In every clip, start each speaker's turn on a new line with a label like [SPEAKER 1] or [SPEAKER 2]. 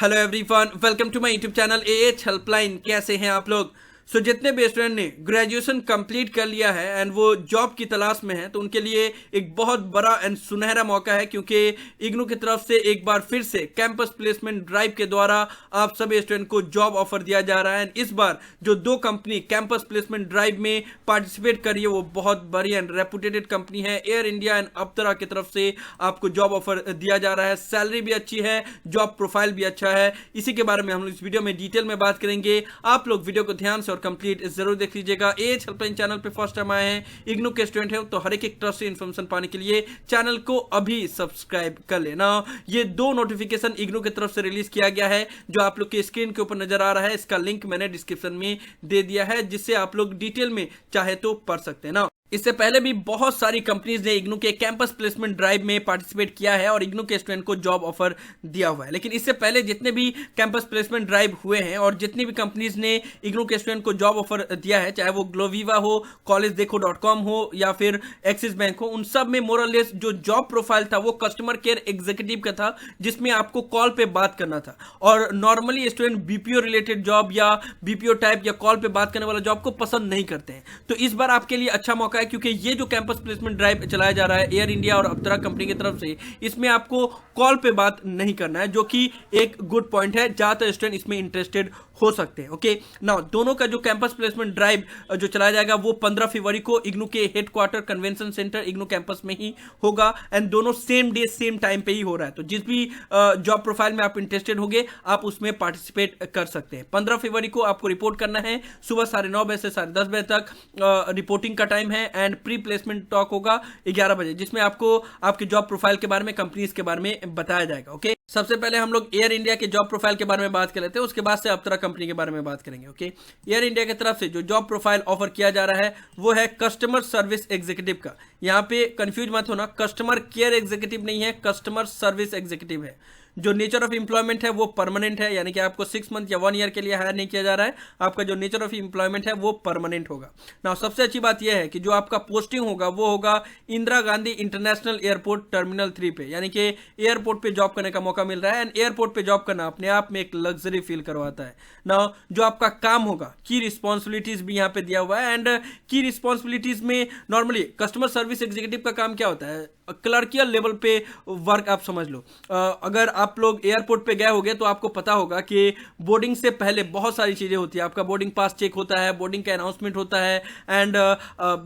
[SPEAKER 1] Hello everyone, welcome to my YouTube channel AH helpline. कैसे हैं आप लोग? जितने भी स्टूडेंट ने ग्रेजुएशन कंप्लीट कर लिया है एंड वो जॉब की तलाश में है, तो उनके लिए एक बहुत बड़ा एंड सुनहरा मौका है, क्योंकि इग्नू की तरफ से एक बार फिर से कैंपस प्लेसमेंट ड्राइव के द्वारा आप सभी स्टूडेंट को जॉब ऑफर दिया जा रहा है। एंड इस बार जो दो कंपनी कैंपस प्लेसमेंट ड्राइव में पार्टिसिपेट कर रही है वो बहुत बड़ी एंड रेपुटेटेड कंपनी है। एयर इंडिया एंड अप्सरा की तरफ से आपको जॉब ऑफर दिया जा रहा है। सैलरी भी अच्छी है, जॉब प्रोफाइल भी अच्छा है। इसी के बारे में हम लोग इस वीडियो में डिटेल में बात करेंगे। आप लोग वीडियो को ध्यान से और कंप्लीट जरूर देख लीजिएगा। एएच हेल्पलाइन चैनल पे फर्स्ट टाइम आए हैं, इग्नू के स्टूडेंट हैं, तो हर एक ट्रस्ट इन्फॉर्मेशन पाने के लिए चैनल को अभी सब्सक्राइब कर लेना। ये दो नोटिफिकेशन इग्नू की तरफ से रिलीज किया गया है, जो आप लोग के स्क्रीन के ऊपर नजर आ रहा है। इसका लिंक मैंने डिस्क्रिप्शन में दे दिया है, जिससे आप लोग डिटेल में चाहे तो पढ़ सकते हैं ना। इससे पहले भी बहुत सारी कंपनीज ने इग्नू के कैंपस प्लेसमेंट ड्राइव में पार्टिसिपेट किया है और इग्नू के स्टूडेंट को जॉब ऑफर दिया हुआ है। लेकिन इससे पहले जितने भी कैंपस प्लेसमेंट ड्राइव हुए हैं और जितनी भी कंपनीज ने इग्नू के स्टूडेंट को जॉब ऑफर दिया है, चाहे वो ग्लोविवा हो, collegedekho.com हो या फिर एक्सिस बैंक हो, उन सब में मोरलेस जो जॉब प्रोफाइल था वो कस्टमर केयर एग्जीक्यूटिव का था, जिसमें आपको कॉल पे बात करना था। और normally student BPO related job या बीपीओ टाइप या कॉल पे बात करने वाला जॉब को पसंद नहीं करते हैं। तो इस बार आपके लिए अच्छा मौका, क्योंकि ये जो कैंपस प्लेसमेंट ड्राइव चलाया जा रहा है एयर इंडिया और अप्सरा कंपनी की तरफ से, इसमें आपको कॉल पे बात नहीं करना है, जो कि एक गुड पॉइंट है। ज्यादातर स्टूडेंट इसमें इंटरेस्टेड हो सकते हैं। ओके नाउ, दोनों का जो कैंपस प्लेसमेंट ड्राइव जो चलाया जाएगा वो 15 फरवरी को इग्नू के headquarter convention centre IGNOU campus में ही होगा। एंड दोनों सेम डे सेम टाइम पे ही हो रहा है। तो जिस भी जॉब प्रोफाइल में आप इंटरेस्टेड होंगे, आप उसमें पार्टिसिपेट कर सकते हैं। 15 फरवरी को आपको रिपोर्ट करना है। सुबह 9:30 बजे से 10:30 बजे तक रिपोर्टिंग का टाइम है। एंड प्री प्लेसमेंट टॉक होगा 11 बजे, जिसमें आपको आपके जॉब प्रोफाइल के बारे में, कंपनीज के बारे में बताया जाएगा। ओके, सबसे पहले हम लोग एयर इंडिया के जॉब प्रोफाइल के बारे में बात कर लेते हैं, उसके बाद से अप्सरा कंपनी के बारे में बात करेंगे। ओके, एयर इंडिया की तरफ से जो जॉब प्रोफाइल ऑफर किया जा रहा है वो है कस्टमर सर्विस एग्जीक्यूटिव का। यहाँ पे कंफ्यूज मत होना, कस्टमर केयर एग्जीक्यूटिव नहीं है, कस्टमर सर्विस एग्जीक्यूटिव है। जो नेचर ऑफ एम्प्लॉयमेंट है वो परमानेंट है, यानी कि आपको 6 मंथ या 1 ईयर के लिए हायर नहीं किया जा रहा है। आपका जो नेचर ऑफ एम्प्लॉयमेंट है वो परमानेंट होगा ना। सबसे अच्छी बात यह है कि जो आपका पोस्टिंग होगा वो होगा Indira Gandhi international airport terminal 3 पे, यानी कि एयरपोर्ट पे जॉब करने का मौका मिल रहा है। एंड एयरपोर्ट पे जॉब करना अपने आप में एक लग्जरी फील करवाता है ना। जो आपका काम होगा, की रिस्पॉन्सिबिलिटीज भी यहाँ पे दिया हुआ है। एंड की रिस्पॉन्सिबिलिटीज में नॉर्मली कस्टमर सर्विस एग्जीक्यूटिव का काम क्या होता है, क्लर्कियल लेवल पे वर्क आप समझ लो। अगर आप लोग एयरपोर्ट पे गए होंगे तो आपको पता होगा कि बोर्डिंग से पहले बहुत सारी चीजें होती है। आपका बोर्डिंग पास चेक होता है, बोर्डिंग का अनाउंसमेंट होता है, एंड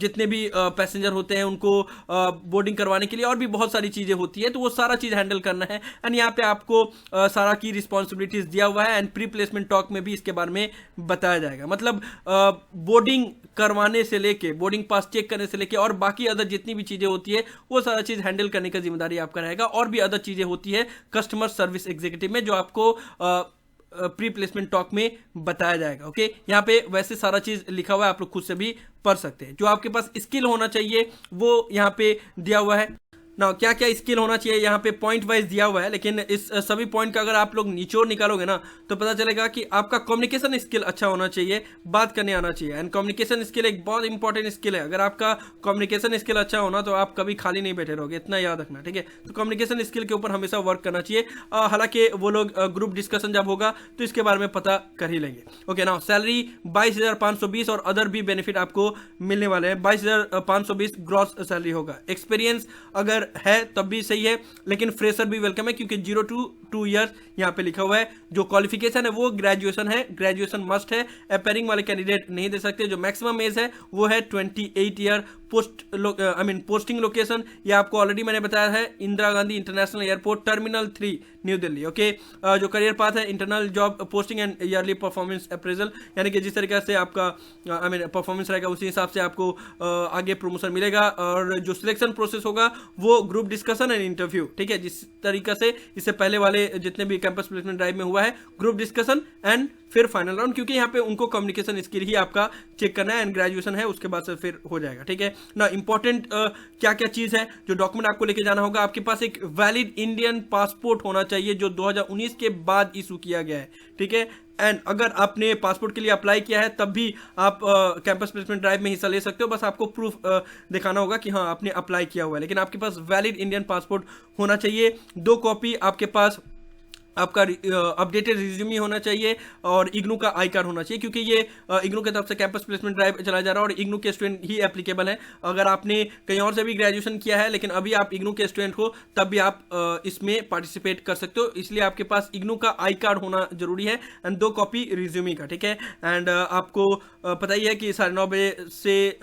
[SPEAKER 1] जितने भी पैसेंजर होते हैं उनको बोर्डिंग करवाने के लिए और भी बहुत सारी चीजें होती है। तो वो सारा चीज हैंडल करना है। एंड यहाँ पे आपको सारा की रिस्पॉन्सिबिलिटीज दिया हुआ है। एंड प्री प्लेसमेंट टॉक में भी इसके बारे में बताया जाएगा। मतलब बोर्डिंग करवाने से लेके, बोर्डिंग पास चेक करने से लेके और बाकी अदर जितनी भी चीजें होती है वो सारा चीज हैंडल करने का जिम्मेदारी आपका रहेगा। और भी अदर चीजें होती है कस्टमर सर्विस एग्जीक्यूटिव में, जो आपको प्री प्लेसमेंट टॉक में बताया जाएगा। ओके, यहाँ पे वैसे सारा चीज लिखा हुआ है, आप लोग खुद से भी पढ़ सकते हैं। जो आपके पास स्किल होना चाहिए वो यहाँ पे दिया हुआ है ना। क्या क्या स्किल होना चाहिए यहाँ पे पॉइंट वाइज दिया हुआ है, लेकिन इस सभी पॉइंट का अगर आप लोग निचोड़ निकालोगे ना तो पता चलेगा कि आपका कम्युनिकेशन स्किल अच्छा होना चाहिए, बात करने आना चाहिए। एंड कम्युनिकेशन स्किल एक बहुत इंपॉर्टेंट स्किल है। अगर आपका कम्युनिकेशन स्किल अच्छा होना तो आप कभी खाली नहीं बैठे रहोगे, इतना याद रखना, ठीक है। तो कम्युनिकेशन स्किल के ऊपर हमेशा वर्क करना चाहिए। हालांकि वो लोग ग्रुप डिस्कशन जब होगा तो इसके बारे में पता कर ही लेंगे। ओके ना, सैलरी 22,520 और अदर भी बेनिफिट आपको मिलने वाले हैं। 22,520 ग्रॉस सैलरी होगा। एक्सपीरियंस अगर है तब भी सही है, लेकिन फ्रेशर भी वेलकम है, क्योंकि 0 to 2 ईयर्स यहाँ पे लिखा हुआ है। जो क्वालिफिकेशन है वो ग्रेजुएशन है, ग्रेजुएशन मस्ट है। अपेयरिंग वाले कैंडिडेट नहीं दे सकते। जो मैक्सिमम एज है वो है 28 ईयर। पोस्टिंग लोकेशन ये आपको ऑलरेडी मैंने बताया है, Indira Gandhi international airport terminal 3 new Delhi. Okay, जो करियर पाथ है, internal job posting and yearly performance appraisal, यानी कि जिस तरीके से आपका परफॉर्मेंस रहेगा उसी हिसाब से आपको आगे प्रमोशन मिलेगा। और जो सिलेक्शन प्रोसेस होगा वो ग्रुप डिस्कशन एंड इंटरव्यू, ठीक है। जिस तरीके से इससे पहले वाले जितने भी कैंपस प्लेसमेंट ड्राइव में हुआ है, ग्रुप डिस्कशन एंड फिर फाइनल राउंड, क्योंकि यहाँ पे उनको कम्युनिकेशन स्किल ही आपका चेक करना है। एंड ग्रेजुएशन है, उसके बाद से फिर हो जाएगा, ठीक है ना। इंपॉर्टेंट क्या क्या चीज है, जो डॉक्यूमेंट आपको लेके जाना होगा, आपके पास एक वैलिड इंडियन पासपोर्ट होना चाहिए जो 2019 के बाद इशू किया गया है, ठीक है। एंड अगर आपने पासपोर्ट के लिए अप्लाई किया है तब भी आप कैंपस प्लेसमेंट ड्राइव में हिस्सा ले सकते हो। बस आपको प्रूफ दिखाना होगा कि हाँ आपने अप्लाई किया हुआ है, लेकिन आपके पास वैलिड इंडियन पासपोर्ट होना चाहिए। 2 कॉपी आपके पास आपका अपडेटेड रिज्यूमे होना चाहिए और इग्नू का आई कार्ड होना चाहिए, क्योंकि ये इग्नू की तरफ से कैंपस प्लेसमेंट ड्राइव चला जा रहा है और इग्नू के स्टूडेंट ही एप्लीकेबल है। अगर आपने कहीं और से भी ग्रेजुएशन किया है लेकिन अभी आप इग्नू के स्टूडेंट हो तब भी आप इसमें पार्टिसिपेट कर सकते हो, इसलिए आपके पास इग्नू का आई कार्ड होना जरूरी है एंड 2 कॉपी रिज्यूमे का, ठीक है। एंड आपको पता ही है कि 9:30 से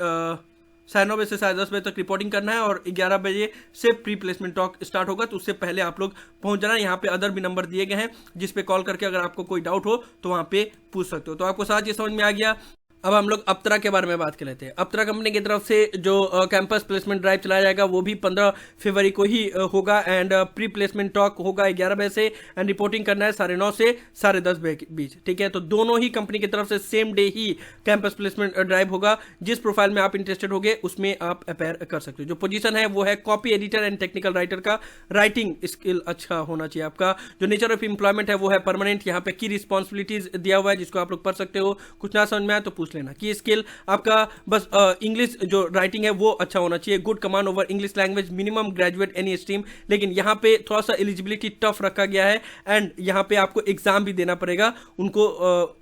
[SPEAKER 1] 9:30 से 10:30 तक रिपोर्टिंग करना है और 11 बजे से प्री प्लेसमेंट टॉक स्टार्ट होगा, तो उससे पहले आप लोग पहुंच जाना। यहाँ पे अदर भी नंबर दिए गए हैं जिस पे कॉल करके अगर आपको कोई डाउट हो तो वहाँ पे पूछ सकते हो। तो आपको सारा चीज समझ में आ गया। अब हम लोग अप्तरा के बारे में बात कर लेते हैं। अप्तरा कंपनी की तरफ से जो कैंपस प्लेसमेंट ड्राइव चलाया जाएगा वो भी 15 फरवरी को ही होगा एंड प्री प्लेसमेंट टॉक होगा 11 बजे से एंड रिपोर्टिंग करना है 9:30 से 10:30 बजे के बीच, ठीक है। तो दोनों ही कंपनी की तरफ से सेम डे ही कैंपस प्लेसमेंट ड्राइव होगा। जिस प्रोफाइल में आप इंटरेस्टेड होगे उसमें आप अपेयर कर सकते हो। जो पोजीशन है वो है copy editor and technical writer का। राइटिंग स्किल अच्छा होना चाहिए आपका। जो नेचर ऑफ एम्प्लॉयमेंट है वो है परमानेंट। यहाँ पे की रिस्पॉन्सिबिलिटीज दिया हुआ है जिसको आप लोग पढ़ सकते हो। कुछ ना समझ में आए तो पूछ लेना। की स्किल आपका बस इंग्लिश जो राइटिंग है वो अच्छा होना चाहिए। Good command over English language, minimum graduate any stream. लेकिन यहाँ पे थोड़ा सा एलिजिबिलिटी टफ रखा गया है एंड यहाँ पे आपको एग्जाम भी देना पड़ेगा। उनको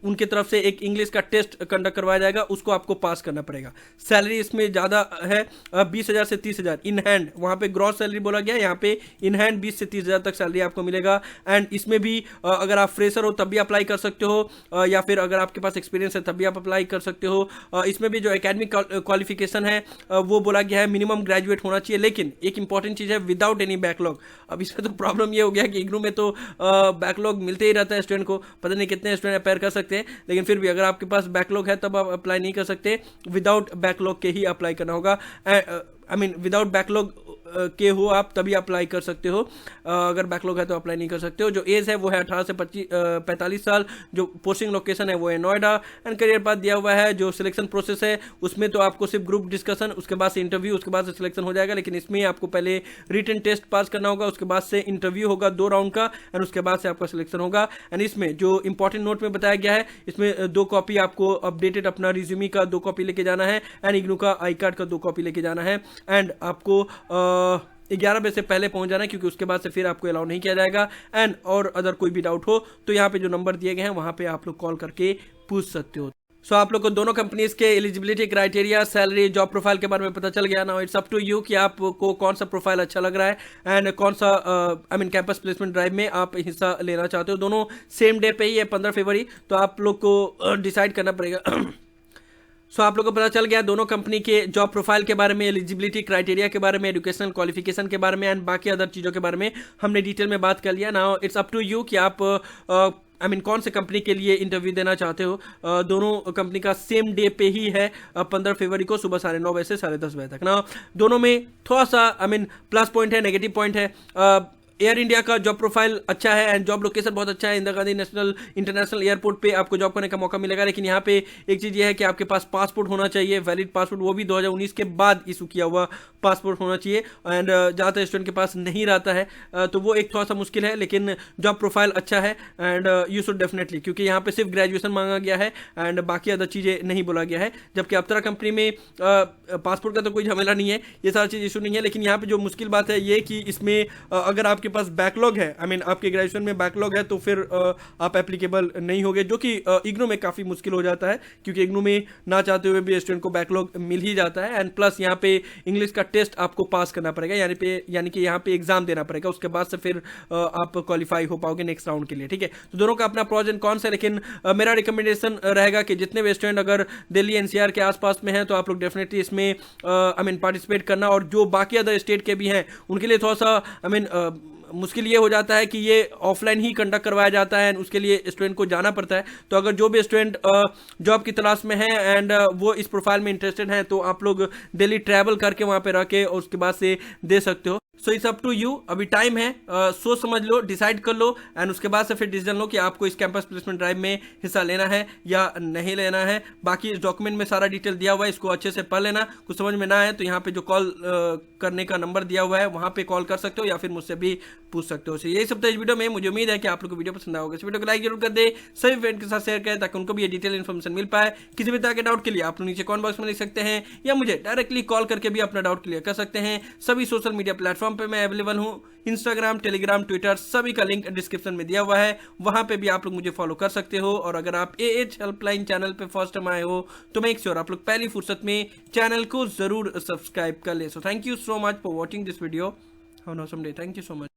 [SPEAKER 1] उनके तरफ से एक इंग्लिश का टेस्ट कंडक्ट करवाया जाएगा, उसको आपको पास करना पड़ेगा। सैलरी इसमें ज़्यादा है 20,000 से 30,000 इन हैंड। वहाँ पे ग्रॉस सैलरी बोला गया, यहाँ पे इन हैंड 20 से 30,000 तक सैलरी आपको मिलेगा। एंड इसमें भी अगर आप फ्रेशर हो तब भी अप्लाई कर सकते हो या फिर अगर आपके पास एक्सपीरियंस है तब भी आप अप्लाई कर सकते हो। इसमें भी जो एकेडमिक क्वालिफिकेशन है वो बोला गया है मिनिमम ग्रेजुएट होना चाहिए। लेकिन एक इंपॉर्टेंट चीज़ है विदाउट एनी बैकलॉग। अब इसमें तो प्रॉब्लम ये हो गया कि इग्नू में तो बैकलॉग मिलते ही रहता है स्टूडेंट को, पता नहीं कितने स्टूडेंट अपेयर कर सकते हैं। लेकिन फिर भी अगर आपके पास बैकलॉग है तब आप अप्लाई नहीं कर सकते, विदाउट बैकलॉग के ही अप्लाई करना होगा। आई मीन विदाउट बैकलॉग के हो आप तभी अप्लाई कर सकते हो, अगर बैकलॉग है तो अप्लाई नहीं कर सकते हो। जो एज है वो है 18 से 45 साल। जो पोस्टिंग लोकेशन है वो है नोएडा एंड करियर पाथ दिया हुआ है। जो सिलेक्शन प्रोसेस है उसमें तो आपको सिर्फ ग्रुप डिस्कशन, उसके बाद से इंटरव्यू, उसके बाद से सिलेक्शन हो जाएगा। लेकिन इसमें आपको पहले रिटन टेस्ट पास करना होगा, उसके बाद से इंटरव्यू होगा 2 राउंड का एंड उसके बाद से आपका सिलेक्शन होगा। एंड इसमें जो इंपॉर्टेंट नोट में बताया गया है इसमें 2 कॉपी आपको अपडेटेड अपना रिज्यूमे का 2 कॉपी लेके जाना है एंड इग्नू का आई कार्ड का 2 कॉपी लेके जाना है। एंड आपको 11 बजे से पहले पहुंच जाना है क्योंकि उसके बाद से फिर आपको अलाउ नहीं किया जाएगा। एंड और अदर कोई भी डाउट हो तो यहाँ पे जो नंबर दिए गए हैं वहाँ पे आप लोग कॉल करके पूछ सकते हो। सो आप लोग को दोनों कंपनीज के eligibility criteria, salary, job profile के बारे में पता चल गया ना। इट्स अप टू यू कि आपको कौन सा प्रोफाइल अच्छा लग रहा है एंड कौन सा I mean campus placement drive में आप हिस्सा लेना चाहते हो। दोनों सेम डे पे ही है 15 फरवरी, तो आप लोग को डिसाइड करना पड़ेगा। सो आप लोगों को पता चल गया दोनों कंपनी के जॉब प्रोफाइल के बारे में, एलिजिबिलिटी क्राइटेरिया के बारे में, एजुकेशनल क्वालिफिकेशन के बारे में एंड बाकी अदर चीज़ों के बारे में हमने डिटेल में बात कर लिया। Now it's up to you कि आप आई मीन कौन से कंपनी के लिए इंटरव्यू देना चाहते हो। दोनों कंपनी का सेम डे पे ही है 15 फरवरी को सुबह 9:30 बजे से 10:30 बजे तक ना। दोनों में थोड़ा सा आई मीन प्लस पॉइंट है, नेगेटिव पॉइंट है। एयर इंडिया का जॉब प्रोफाइल अच्छा है एंड जॉब लोकेशन बहुत अच्छा है। Indira Gandhi national international airport पे आपको जॉब करने का मौका मिलेगा। लेकिन यहाँ पे एक चीज़ ये है कि आपके पास पासपोर्ट होना चाहिए, वैलिड पासपोर्ट, वो भी 2019 के बाद इशू किया हुआ पासपोर्ट होना चाहिए। एंड ज़्यादातर स्टूडेंट के पास नहीं रहता है तो वो एक थोड़ा सा मुश्किल है। लेकिन जॉब प्रोफाइल अच्छा है एंड यू शुड डेफिनेटली, क्योंकि यहाँ पे सिर्फ ग्रेजुएशन मांगा गया है एंड बाकी अदर चीज़ें नहीं बोला गया है। जबकि अप्सरा कंपनी में पासपोर्ट का तो कोई झमेला नहीं है, ये सारा चीज़ इशू नहीं है। लेकिन यहाँ पे जो मुश्किल बात है ये कि इसमें अगर आपके पास बैकलॉग है, आई मीन आपके ग्रेजुएशन में बैकलॉग है तो फिर आप एप्लीकेबल नहीं होगे, जो कि इग्नू में काफ़ी मुश्किल हो जाता है क्योंकि इग्नू में ना चाहते हुए भी स्टूडेंट को बैकलॉग मिल ही जाता है। एंड प्लस यहाँ पे इंग्लिश का टेस्ट आपको पास करना पड़ेगा, यानी कि यहाँ पे एग्जाम देना पड़ेगा, उसके बाद से फिर आप क्वालिफाई हो पाओगे नेक्स्ट राउंड के लिए, ठीक है। तो दोनों का अपना प्रॉज एंड कॉन्स है। लेकिन मेरा रिकमेंडेशन रहेगा कि जितने भी स्टूडेंट अगर दिल्ली एनसीआर के आसपास में हैं तो आप लोग डेफिनेटली इसमें आई मीन पार्टिसिपेट करना। और जो बाकी अदर स्टेट के भी हैं उनके लिए थोड़ा सा आई मीन मुश्किल ये हो जाता है कि ये ऑफलाइन ही कंडक्ट करवाया जाता है, उसके लिए स्टूडेंट को जाना पड़ता है। तो अगर जो भी स्टूडेंट जॉब की तलाश में है एंड वो इस प्रोफाइल में इंटरेस्टेड हैं तो आप लोग दिल्ली ट्रैवल करके वहाँ पे रह के और उसके बाद से दे सकते हो। So it's up to you, अभी टाइम है, सोच समझ लो, डिसाइड कर लो एंड उसके बाद से फिर डिसीजन लो कि आपको इस कैंपस प्लेसमेंट ड्राइव में हिस्सा लेना है या नहीं लेना है। बाकी इस डॉक्यूमेंट में सारा डिटेल दिया हुआ है, इसको अच्छे से पढ़ लेना। कुछ समझ में ना आए तो यहाँ पे जो कॉल करने का नंबर दिया हुआ है वहाँ पे कॉल कर सकते हो या फिर मुझसे भी पूछ सकते हो। यही सब था इस वीडियो में। मुझे उम्मीद है कि आप लोग को वीडियो पसंद आएगा। इस वीडियो को लाइक जरूर कर दे, सभी फ्रेंड के साथ शेयर करें ताकि उनको भी ये डिटेल इन्फॉर्मेशन मिल पाए। किसी भी तरह के डाउट के लिए आप लोग नीचे कमेंट बॉक्स में लिख सकते हैं या मुझे डायरेक्टली कॉल करके भी अपना डाउट क्लियर कर सकते हैं। सभी सोशल मीडिया प्लेटफॉर्म प्लेटफॉर्म पे मैं अवेलेबल हूँ। इंस्टाग्राम, टेलीग्राम, ट्विटर सभी का लिंक डिस्क्रिप्शन में दिया हुआ है, वहां पे भी आप लोग मुझे फॉलो कर सकते हो। और अगर आप एएच हेल्पलाइन चैनल पे फर्स्ट टाइम आए हो तो मेक श्योर आप लोग पहली फुर्सत में चैनल को जरूर सब्सक्राइब कर ले। So thank you so much for watching this video. Have a awesome day. Thank you so much.